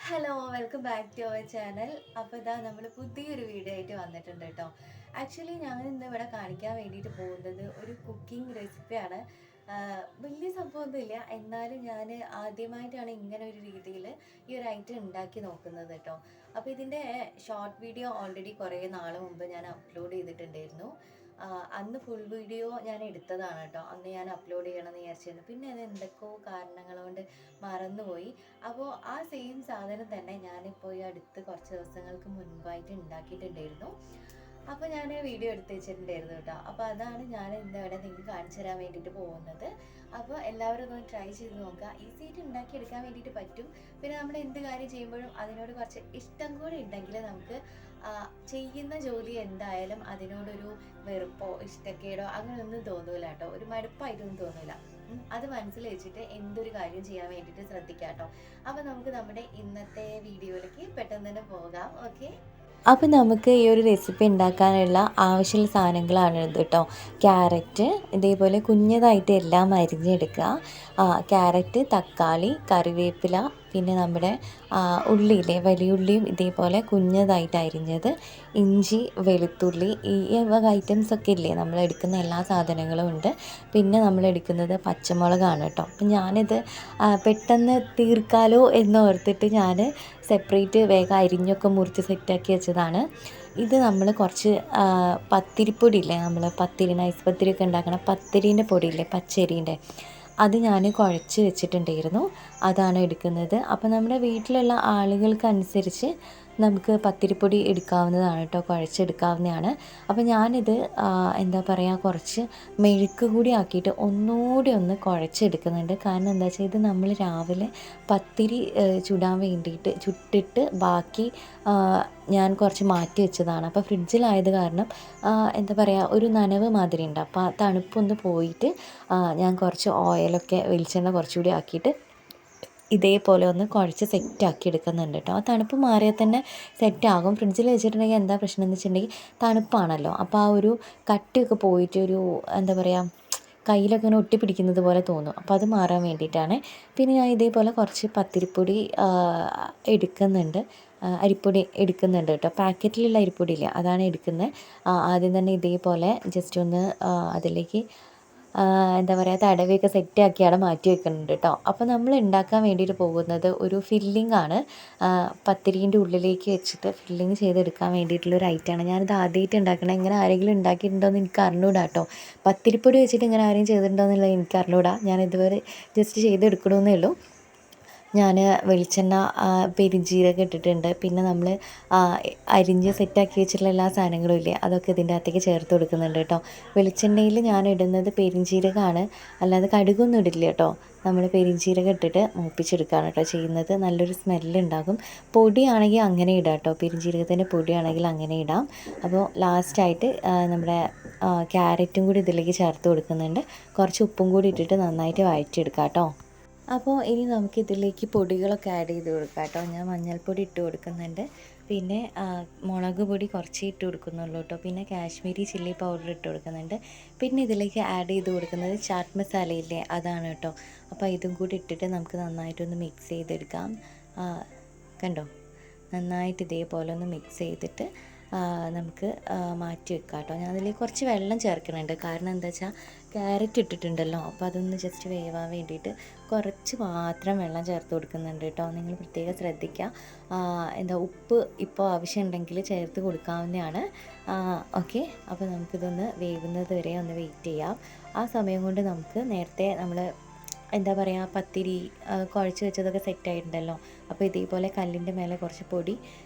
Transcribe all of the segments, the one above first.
Hello welcome back to our channel. അപ്പോൾ ഇതാ നമ്മൾ പുതിയൊരു വീഡിയോ ആയിട്ട് വന്നിട്ടുണ്ട് കേട്ടോ. ആക്ച്വലി ഞാൻ ഇന്ന് ഇവിടെ കാണിക്കാൻ വേണ്ടിയിട്ട് പോകുന്നത് ഒരു കുക്കിംഗ് റെസിപ്പിയാണ്. വലിയ സംഭവമൊന്നുമില്ല, എന്നാലും ഞാൻ ആദ്യമായിട്ടാണ് ഇങ്ങനെ ഒരു രീതിയിൽ ഈ ഒരു ഐറ്റം ഉണ്ടാക്കി നോക്കുന്നത് കേട്ടോ. അപ്പോൾ ഇതിൻ്റെ ഷോർട്ട് വീഡിയോ ഓൾറെഡി കുറേ നാൾ മുമ്പ് ഞാൻ അപ്ലോഡ് ചെയ്തിട്ടുണ്ടായിരുന്നു. അന്ന് ഫുൾ വീഡിയോ ഞാൻ എടുത്തതാണ് കേട്ടോ. അന്ന് ഞാൻ അപ്ലോഡ് ചെയ്യണമെന്ന് വിചാരിച്ചിരുന്നു, പിന്നെ അത് എന്തൊക്കെയോ കാരണങ്ങൾ കൊണ്ട് മറന്നുപോയി. അപ്പോൾ ആ സെയിം സാധനം തന്നെ ഞാനിപ്പോൾ ഈ അടുത്ത് കുറച്ച് ദിവസങ്ങൾക്ക് മുൻപായിട്ട് ഉണ്ടാക്കിയിട്ടുണ്ടായിരുന്നു. അപ്പോൾ ഞാൻ വീഡിയോ എടുത്ത് വെച്ചിട്ടുണ്ടായിരുന്നു കേട്ടോ. അപ്പോൾ അതാണ് ഞാൻ ഇന്ന് ഇവിടെ നിങ്ങൾക്ക് കാണിച്ചു തരാൻ വേണ്ടിയിട്ട് പോകുന്നത്. അപ്പോൾ എല്ലാവരും ഒന്ന് ട്രൈ ചെയ്ത് നോക്കുക. ഈസിയായിട്ട് ഉണ്ടാക്കിയെടുക്കാൻ വേണ്ടിയിട്ട് പറ്റും. പിന്നെ നമ്മൾ എന്ത് കാര്യം ചെയ്യുമ്പോഴും അതിനോട് കുറച്ച് ഇഷ്ടം കൂടി ഉണ്ടെങ്കിൽ നമുക്ക് ചെയ്യുന്ന ജോലി എന്തായാലും അതിനോടൊരു വെറുപ്പോ ഇഷ്ടക്കേടോ അങ്ങനെയൊന്നും തോന്നൂല കേട്ടോ. ഒരു മടുപ്പായിട്ടൊന്നും തോന്നൂല. അത് മനസ്സിൽ വെച്ചിട്ട് എന്തൊരു കാര്യം ചെയ്യാൻ വേണ്ടിയിട്ട് ശ്രദ്ധിക്കാം കേട്ടോ. അപ്പോൾ നമുക്ക് നമ്മുടെ ഇന്നത്തെ വീഡിയോയിലേക്ക് പെട്ടെന്ന് തന്നെ പോകാം. ഓക്കെ, അപ്പോൾ നമുക്ക് ഈ ഒരു റെസിപ്പി ഉണ്ടാക്കാനുള്ള ആവശ്യമുള്ള സാധനങ്ങളാണ് ഇത് കേട്ടോ. ക്യാരറ്റ് ഇതേപോലെ കുഞ്ഞതായിട്ട് എല്ലാം അരിഞ്ഞെടുക്കുക. ക്യാരറ്റ്, തക്കാളി, കറിവേപ്പില, പിന്നെ നമ്മുടെ ഉള്ളിയില്ലേ, വലിയുള്ളിയും ഇതേപോലെ കുഞ്ഞതായിട്ട് അരിഞ്ഞത്, ഇഞ്ചി, വെളുത്തുള്ളി, ഈ വക ഐറ്റംസൊക്കെ ഇല്ലേ, നമ്മൾ എടുക്കുന്ന എല്ലാ സാധനങ്ങളും ഉണ്ട്. പിന്നെ നമ്മൾ എടുക്കുന്നത് പച്ചമുളകാണ് കേട്ടോ. അപ്പം ഞാനിത് പെട്ടെന്ന് തീർക്കാലോ എന്ന് ഓർത്തിട്ട് ഞാൻ സെപ്പറേറ്റ് വേഗം അരിഞ്ഞൊക്കെ മുറിച്ച് സെറ്റാക്കി വെച്ചതാണ്. ഇത് നമ്മൾ കുറച്ച് പത്തിരിപ്പൊടി ഇല്ലേ, നമ്മൾ പത്തിരി നൈസ് പത്തിരിയൊക്കെ ഉണ്ടാക്കണം, പത്തിരീൻ്റെ പൊടിയില്ലേ, പച്ചരീൻ്റെ, അത് ഞാൻ കുഴച്ച് വെച്ചിട്ടുണ്ടായിരുന്നു. അതാണ് എടുക്കുന്നത്. അപ്പോൾ നമ്മുടെ വീട്ടിലുള്ള ആളുകൾക്കനുസരിച്ച് നമുക്ക് പത്തിരിപ്പൊടി എടുക്കാവുന്നതാണ് കേട്ടോ, കുഴച്ചെടുക്കാവുന്നതാണ്. അപ്പോൾ ഞാനിത് എന്താ പറയുക, കുറച്ച് മെഴുക്ക് കൂടി ആക്കിയിട്ട് ഒന്നുകൂടി ഒന്ന് കുഴച്ചെടുക്കുന്നുണ്ട്. കാരണം എന്താ വെച്ചാൽ ഇത് നമ്മൾ രാവിലെ പത്തിരി ചുടാൻ വേണ്ടിയിട്ട് ചുട്ടിട്ട് ബാക്കി ഞാൻ കുറച്ച് മാറ്റി വെച്ചതാണ്. അപ്പോൾ ഫ്രിഡ്ജിലായത് കാരണം എന്താ പറയുക, ഒരു നനവ് മാതിരി ഉണ്ട്. അപ്പോൾ ആ തണുപ്പൊന്ന് പോയിട്ട് ഞാൻ കുറച്ച് ഓയിലൊക്കെ, വെളിച്ചെണ്ണ കുറച്ചുകൂടി ആക്കിയിട്ട് ഇതേപോലെ ഒന്ന് കുഴച്ച് സെറ്റാക്കി എടുക്കുന്നുണ്ട് കേട്ടോ. ആ തണുപ്പ് മാറിയാൽ തന്നെ സെറ്റാകും. ഫ്രിഡ്ജിൽ വെച്ചിട്ടുണ്ടെങ്കിൽ എന്താ പ്രശ്നം എന്ന് വെച്ചിട്ടുണ്ടെങ്കിൽ തണുപ്പാണല്ലോ, അപ്പോൾ ആ ഒരു കട്ടിയൊക്കെ പോയിട്ട് ഒരു എന്താ പറയുക, കയ്യിലൊക്കെ ഇങ്ങനെ ഒട്ടിപ്പിടിക്കുന്നത് പോലെ തോന്നും. അപ്പോൾ അത് മാറാൻ വേണ്ടിയിട്ടാണ്. പിന്നെ ഞാൻ ഇതേപോലെ കുറച്ച് പത്തിരിപ്പൊടി എടുക്കുന്നുണ്ട്, അരിപ്പൊടി എടുക്കുന്നുണ്ട് കേട്ടോ. പാക്കറ്റിലുള്ള അരിപ്പൊടി ഇല്ല, അതാണ് എടുക്കുന്നത്. ആദ്യം തന്നെ ഇതേപോലെ ജസ്റ്റ് ഒന്ന് അതിലേക്ക് എന്താ പറയുക, തടവിയൊക്കെ സെറ്റാക്കി അവിടെ മാറ്റി വെക്കുന്നുണ്ട് കേട്ടോ. അപ്പോൾ നമ്മൾ ഉണ്ടാക്കാൻ വേണ്ടിയിട്ട് പോകുന്നത് ഒരു ഫില്ലിംഗ് ആണ്. പത്തിരീൻ്റെ ഉള്ളിലേക്ക് വെച്ചിട്ട് ഫില്ലിങ് ചെയ്തെടുക്കാൻ വേണ്ടിയിട്ടുള്ളൊരു ഐറ്റമാണ്. ഞാനിത് ആദ്യമായിട്ട് ഉണ്ടാക്കണം. ഇങ്ങനെ ആരെങ്കിലും ഉണ്ടാക്കിയിട്ടുണ്ടോ എന്ന് എനിക്ക് അറിഞ്ഞൂടാ കേട്ടോ. പത്തിരിപ്പൊടി വെച്ചിട്ട് ഇങ്ങനെ ആരെങ്കിലും ചെയ്തിട്ടുണ്ടോ എന്നുള്ളത് എനിക്ക് അറിഞ്ഞൂടാ. ഞാൻ ഇതുവരെ ജസ്റ്റ് ചെയ്തെടുക്കണമെന്നേ ഉള്ളൂ. ഞാൻ വെളിച്ചെണ്ണ, പെരുംജീരകം ഇട്ടിട്ടുണ്ട്. പിന്നെ നമ്മൾ അരിഞ്ഞ് സെറ്റാക്കി വെച്ചിട്ടുള്ള എല്ലാ സാധനങ്ങളും ഇല്ലേ, അതൊക്കെ ഇതിൻ്റെ അകത്തേക്ക് ചേർത്ത് കൊടുക്കുന്നുണ്ട് കേട്ടോ. വെളിച്ചെണ്ണയിൽ ഞാൻ ഇടുന്നത് പെരുംജീരകമാണ്, അല്ലാതെ കടുകൊന്നും ഇടില്ല കേട്ടോ. നമ്മൾ പെരുംജീരകം ഇട്ടിട്ട് മൂപ്പിച്ചെടുക്കുകയാണ് കേട്ടോ ചെയ്യുന്നത്. നല്ലൊരു സ്മെല്ലുണ്ടാകും. പൊടിയാണെങ്കിൽ അങ്ങനെ ഇടാം കേട്ടോ, പെരുംജീരകത്തിൻ്റെ പൊടിയാണെങ്കിൽ അങ്ങനെ ഇടാം. അപ്പോൾ ലാസ്റ്റായിട്ട് നമ്മുടെ ക്യാരറ്റും കൂടി ഇതിലേക്ക് ചേർത്ത് കൊടുക്കുന്നുണ്ട്. കുറച്ച് ഉപ്പും കൂടി ഇട്ടിട്ട് നന്നായിട്ട് വഴറ്റിയെടുക്കാം കേട്ടോ. അപ്പോൾ ഇനി നമുക്കിതിലേക്ക് പൊടികളൊക്കെ ആഡ് ചെയ്ത് കൊടുക്കാം കേട്ടോ. ഞാൻ മഞ്ഞൾപ്പൊടി ഇട്ട് കൊടുക്കുന്നുണ്ട്. പിന്നെ മുളക് പൊടി കുറച്ച് ഇട്ട് കൊടുക്കുന്നുള്ളൂ കേട്ടോ. പിന്നെ കാശ്മീരി ചില്ലി പൗഡർ ഇട്ട് കൊടുക്കുന്നുണ്ട്. പിന്നെ ഇതിലേക്ക് ആഡ് ചെയ്ത് കൊടുക്കുന്നത് ചാറ്റ് മസാലയില്ലേ, അതാണ് കേട്ടോ. അപ്പോൾ ഇതും കൂടി ഇട്ടിട്ട് നമുക്ക് നന്നായിട്ടൊന്ന് മിക്സ് ചെയ്തെടുക്കാം. കണ്ടോ, നന്നായിട്ട് ഇതേപോലെ ഒന്ന് മിക്സ് ചെയ്തിട്ട് നമുക്ക് മാറ്റി വെക്കാം കേട്ടോ. ഞാൻ അതിലേക്ക് കുറച്ച് വെള്ളം ചേർക്കുന്നുണ്ട്. കാരണം എന്താ വെച്ചാൽ ക്യാരറ്റ് ഇട്ടിട്ടുണ്ടല്ലോ, അപ്പോൾ അതൊന്ന് ജസ്റ്റ് വേവാൻ വേണ്ടിയിട്ട് കുറച്ച് മാത്രം വെള്ളം ചേർത്ത് കൊടുക്കുന്നുണ്ട് കേട്ടോ. നിങ്ങൾ പ്രത്യേകം ശ്രദ്ധിക്കുക. എന്താ, ഉപ്പ് ഇപ്പോൾ ആവശ്യമുണ്ടെങ്കിൽ ചേർത്ത് കൊടുക്കാവുന്നതാണ്. ഓക്കെ, അപ്പോൾ നമുക്കിതൊന്ന് വേവുന്നത് വരെ ഒന്ന് വെയിറ്റ് ചെയ്യാം. ആ സമയം കൊണ്ട് നമുക്ക് നേരത്തെ നമ്മൾ എന്താ പറയുക, പത്തിരി കുഴച്ച് വെച്ചതൊക്കെ സെറ്റായിട്ടുണ്ടല്ലോ. അപ്പോൾ ഇതേപോലെ കല്ലിൻ്റെ മേലെ കുറച്ച് പൊടി,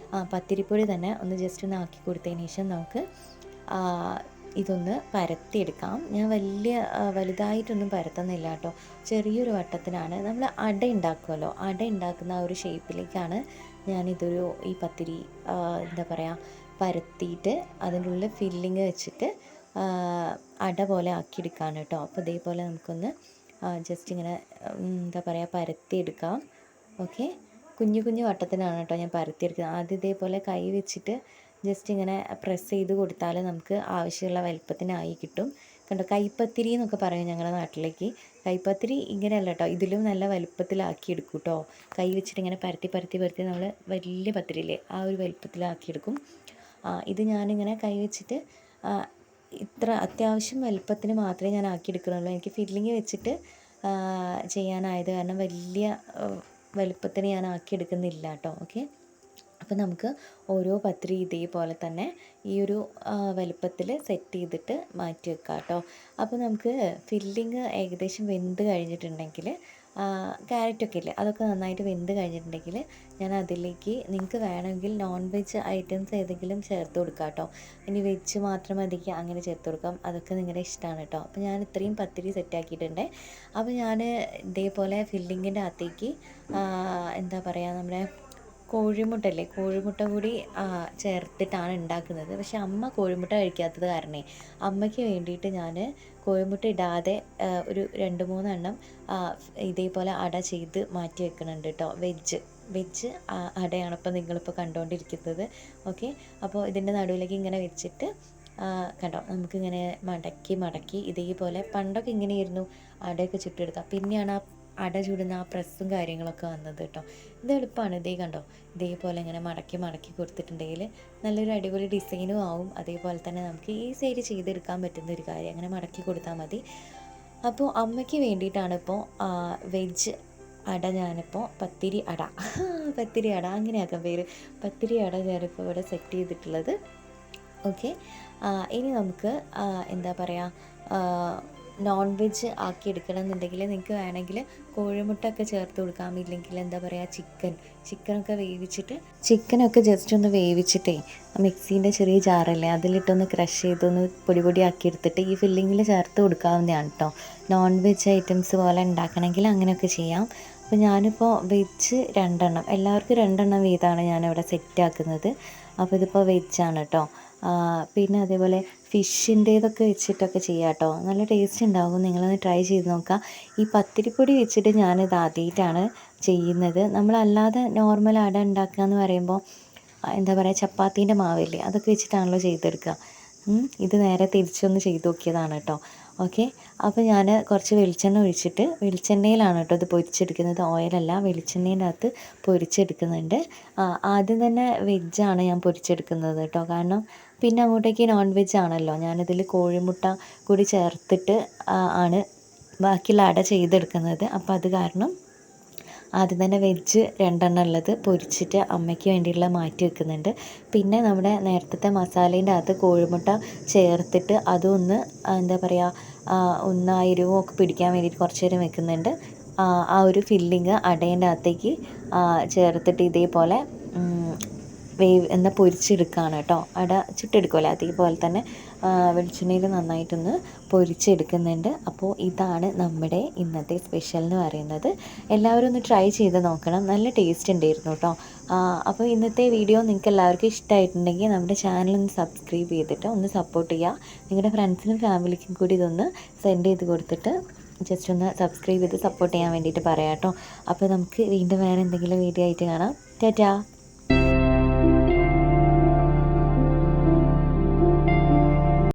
പത്തിരിപ്പൊടി തന്നെ ഒന്ന് ജസ്റ്റ് ഒന്ന് ആക്കി കൊടുത്തതിന് ശേഷം നമുക്ക് ഇതൊന്ന് പരത്തിയെടുക്കാം. ഞാൻ വലുതായിട്ടൊന്നും പരത്തുന്നില്ല കേട്ടോ. ചെറിയൊരു വട്ടത്തിനാണ്. നമ്മൾ അട ഉണ്ടാക്കുമല്ലോ, അട ഉണ്ടാക്കുന്ന ആ ഒരു ഷേപ്പിലേക്കാണ് ഞാനിതൊരു ഈ പത്തിരി എന്താ പറയുക, പരത്തിയിട്ട് അതിൻ്റെ ഉള്ളിൽ ഫില്ലിങ് വെച്ചിട്ട് അട പോലെ ആക്കിയെടുക്കുകയാണ് കേട്ടോ. അപ്പോൾ ഇതേപോലെ നമുക്കൊന്ന് ജസ്റ്റ് ഇങ്ങനെ എന്താ പറയുക, പരത്തിയെടുക്കാം. ഓക്കെ, കുഞ്ഞു കുഞ്ഞു വട്ടത്തിനാണ് കേട്ടോ ഞാൻ പരത്തിയെടുക്കുന്നത്. ആദ്യം ഇതേപോലെ കൈ വെച്ചിട്ട് ജസ്റ്റ് ഇങ്ങനെ പ്രസ് ചെയ്ത് കൊടുത്താൽ നമുക്ക് ആവശ്യമുള്ള വലുപ്പത്തിനായി കിട്ടും. കണ്ടോ, കൈപ്പത്തിരി എന്നൊക്കെ പറയും ഞങ്ങളുടെ നാട്ടിലേക്ക്. കൈപ്പത്തിരി ഇങ്ങനെയല്ല കേട്ടോ, ഇതിലും നല്ല വലുപ്പത്തിലാക്കിയെടുക്കും കേട്ടോ. കൈ വെച്ചിട്ട് ഇങ്ങനെ പരത്തി പരത്തി പരത്തി നമ്മൾ വലിയ പത്തിരിയില്ലേ ആ ഒരു വലുപ്പത്തിലാക്കിയെടുക്കും. ഇത് ഞാനിങ്ങനെ കൈ വെച്ചിട്ട് ഇത്ര അത്യാവശ്യം വലുപ്പത്തിന് മാത്രമേ ഞാൻ ആക്കിയെടുക്കുന്നുള്ളൂ. എനിക്ക് ഫില്ലിങ് വെച്ചിട്ട് ചെയ്യാനായത് കാരണം വലിയ വലുപ്പത്തിന് ഞാൻ ആക്കിയെടുക്കുന്നില്ല കേട്ടോ. ഓക്കെ, അപ്പോൾ നമുക്ക് ഓരോ പത്തിരി ഇതേപോലെ തന്നെ ഈ ഒരു വലുപ്പത്തിൽ സെറ്റ് ചെയ്തിട്ട് മാറ്റി വെക്കാം കേട്ടോ. അപ്പോൾ നമുക്ക് ഫില്ലിങ് ഏകദേശം വെന്ത് കഴിഞ്ഞിട്ടുണ്ടെങ്കിൽ ക്യാരറ്റൊക്കെ ഇല്ലേ അതൊക്കെ നന്നായിട്ട് വെന്ത് കഴിഞ്ഞിട്ടുണ്ടെങ്കിൽ ഞാൻ അതിലേക്ക് നിങ്ങൾക്ക് വേണമെങ്കിൽ നോൺ വെജ് ഐറ്റംസ് ഏതെങ്കിലും ചേർത്ത് കൊടുക്കാം കേട്ടോ. ഇനി വെജ് മാത്രം മതിക്ക് അങ്ങനെ ചേർത്ത് കൊടുക്കാം, അതൊക്കെ നിങ്ങളുടെ ഇഷ്ടമാണ് കേട്ടോ. അപ്പോൾ ഞാൻ ഇത്രയും പത്തിരി സെറ്റാക്കിയിട്ടുണ്ട്. അപ്പോൾ ഞാൻ ഇതേപോലെ ഫില്ലിങ്ങിൻ്റെ അകത്തേക്ക് എന്താ പറയുക, നമ്മുടെ കോഴിമുട്ടല്ലേ, കോഴിമുട്ട കൂടി ചേർത്തിട്ടാണ് ഉണ്ടാക്കുന്നത്. പക്ഷെ അമ്മ കോഴിമുട്ട കഴിക്കാത്തത് കാരണേ അമ്മയ്ക്ക് വേണ്ടിയിട്ട് ഞാൻ കോഴിമുട്ട ഇടാതെ ഒരു 2-3 എണ്ണം ഇതേപോലെ അട ചെയ്ത് മാറ്റി വെക്കുന്നുണ്ട് കേട്ടോ. വെജ് അടയാണ് ഇപ്പോൾ നിങ്ങളിപ്പോൾ കണ്ടുകൊണ്ടിരിക്കുന്നത്. ഓക്കെ, അപ്പോൾ ഇതിൻ്റെ നടുവിലേക്ക് ഇങ്ങനെ വെച്ചിട്ട് കണ്ടോ നമുക്കിങ്ങനെ മടക്കി മടക്കി ഇതേപോലെ പണ്ടൊക്കെ ഇങ്ങനെയായിരുന്നു അടയൊക്കെ ചുട്ടെടുക്കുക. പിന്നെയാണ് ആ അട ചുടുന്ന ആ പ്രസ്സും കാര്യങ്ങളൊക്കെ വന്നത് കേട്ടോ. ഇത് എളുപ്പമാണ്. ഇതേ കണ്ടോ, ഇതേപോലെ ഇങ്ങനെ മടക്കി മടക്കി കൊടുത്തിട്ടുണ്ടെങ്കിൽ നല്ലൊരു അടിപൊളി ഡിസൈനും ആവും. അതേപോലെ തന്നെ നമുക്ക് ഈസിയായിട്ട് ചെയ്തെടുക്കാൻ പറ്റുന്ന ഒരു കാര്യം, അങ്ങനെ മടക്കി കൊടുത്താൽ മതി. അപ്പോൾ അമ്മയ്ക്ക് വേണ്ടിയിട്ടാണ് ഇപ്പോൾ വെജ് അട ഞാനിപ്പോൾ പത്തിരി അട അങ്ങനെയാക്കാം പേര്, പത്തിരി അട ഞാനിപ്പോൾ ഇവിടെ സെറ്റ് ചെയ്തിട്ടുള്ളത്. ഓക്കെ, ഇനി നമുക്ക് എന്താ പറയുക, നോൺ വെജ് ആക്കി എടുക്കണം എന്നുണ്ടെങ്കിൽ നിങ്ങൾക്ക് വേണമെങ്കിൽ കോഴിമുട്ട ഒക്കെ ചേർത്ത് കൊടുക്കാം. ഇല്ലെങ്കിൽ എന്താ പറയുക, ചിക്കനൊക്കെ വേവിച്ചിട്ട് ചിക്കനൊക്കെ ജസ്റ്റ് ഒന്ന് വേവിച്ചിട്ടേ മിക്സീൻ്റെ ചെറിയ ജാറല്ലേ അതിലിട്ടൊന്ന് ക്രഷ് ചെയ്തൊന്ന് പൊടി ആക്കി എടുത്തിട്ട് ഈ ഫില്ലിങ്ങിൽ ചേർത്ത് കൊടുക്കാവുന്നതാണ് കേട്ടോ. നോൺ വെജ് ഐറ്റംസ് പോലെ ഉണ്ടാക്കണമെങ്കിൽ അങ്ങനെയൊക്കെ ചെയ്യാം. അപ്പോൾ ഞാനിപ്പോൾ വെജ് 2 എണ്ണം, എല്ലാവർക്കും 2 എണ്ണം വീതമാണ് ഞാനിവിടെ സെറ്റാക്കുന്നത്. അപ്പോൾ ഇതിപ്പോൾ വെജാണ് കേട്ടോ. പിന്നെ അതേപോലെ ഫിഷിൻ്റേതൊക്കെ വെച്ചിട്ടൊക്കെ ചെയ്യാം കേട്ടോ, നല്ല ടേസ്റ്റ് ഉണ്ടാകും. നിങ്ങളൊന്ന് ട്രൈ ചെയ്ത് നോക്കുക. ഈ പത്തിരിപ്പൊടി വെച്ചിട്ട് ഞാനിത് ആദ്യമായിട്ടാണ് ചെയ്യുന്നത്. നമ്മളല്ലാതെ നോർമൽ അട ഉണ്ടാക്കുക എന്ന് പറയുമ്പോൾ എന്താ പറയുക, ചപ്പാത്തീൻ്റെ മാവില്ലേ അതൊക്കെ വെച്ചിട്ടാണല്ലോ ചെയ്തെടുക്കുക. ഇത് നേരെ തിരിച്ചൊന്ന് ചെയ്ത് നോക്കിയതാണ് കേട്ടോ. ഓക്കെ, അപ്പോൾ ഞാൻ കുറച്ച് വെളിച്ചെണ്ണ ഒഴിച്ചിട്ട്, വെളിച്ചെണ്ണയിലാണ് കേട്ടോ ഇത് പൊരിച്ചെടുക്കുന്നത്, ഓയിലല്ല, വെളിച്ചെണ്ണേൻ്റെ അകത്ത് പൊരിച്ചെടുക്കുന്നുണ്ട്. ആദ്യം തന്നെ വെജാണ് ഞാൻ പൊരിച്ചെടുക്കുന്നത് കേട്ടോ, കാരണം പിന്നെ അങ്ങോട്ടേക്ക് നോൺ വെജ് ആണല്ലോ. ഞാനിതിൽ കോഴിമുട്ട കൂടി ചേർത്തിട്ട് ആണ് ബാക്കിയുള്ള അട ചെയ്തെടുക്കുന്നത്. അപ്പോൾ അത് കാരണം ആദ്യം തന്നെ വെജ് 2 എണ്ണം ഉള്ളത് പൊരിച്ചിട്ട് അമ്മയ്ക്ക് വേണ്ടിയിട്ടുള്ള മാറ്റി വെക്കുന്നുണ്ട്. പിന്നെ നമ്മുടെ നേരത്തെ മസാലേൻ്റെ അകത്ത് കോഴിമുട്ട ചേർത്തിട്ട് അതൊന്ന് എന്താ പറയുക, ഒന്ന് ആ എരിവൊക്കെ പിടിക്കാൻ വേണ്ടിയിട്ട് കുറച്ച് നേരം വെക്കുന്നുണ്ട്. ആ ഒരു ഫില്ലിങ് അടേൻ്റെ അകത്തേക്ക് ചേർത്തിട്ട് ഇതേപോലെ പൊരിച്ചെടുക്കുകയാണ് കേട്ടോ. അട ചുട്ടെടുക്കുമല്ലോ അതേപോലെ തന്നെ വെളിച്ചെണ്ണയിൽ നന്നായിട്ടൊന്ന് പൊരിച്ചെടുക്കുന്നുണ്ട്. അപ്പോൾ ഇതാണ് നമ്മുടെ ഇന്നത്തെ സ്പെഷ്യൽ എന്ന് പറയുന്നത്. എല്ലാവരും ഒന്ന് ട്രൈ ചെയ്ത് നോക്കണം, നല്ല ടേസ്റ്റ് ഉണ്ടായിരുന്നു കേട്ടോ. അപ്പോൾ ഇന്നത്തെ വീഡിയോ നിങ്ങൾക്ക് എല്ലാവർക്കും ഇഷ്ടമായിട്ടുണ്ടെങ്കിൽ നമ്മുടെ ചാനലൊന്ന് സബ്സ്ക്രൈബ് ചെയ്തിട്ട് ഒന്ന് സപ്പോർട്ട് ചെയ്യുക. നിങ്ങളുടെ ഫ്രണ്ട്സിനും ഫാമിലിക്കും കൂടി ഇതൊന്ന് സെൻഡ് ചെയ്ത് കൊടുത്തിട്ട് ജസ്റ്റ് ഒന്ന് സബ്സ്ക്രൈബ് ചെയ്ത് സപ്പോർട്ട് ചെയ്യാൻ വേണ്ടിയിട്ട് പറയാം കേട്ടോ. അപ്പോൾ നമുക്ക് വീണ്ടും വേറെ എന്തെങ്കിലും വീഡിയോ ആയിട്ട് കാണാം. ടാറ്റാ.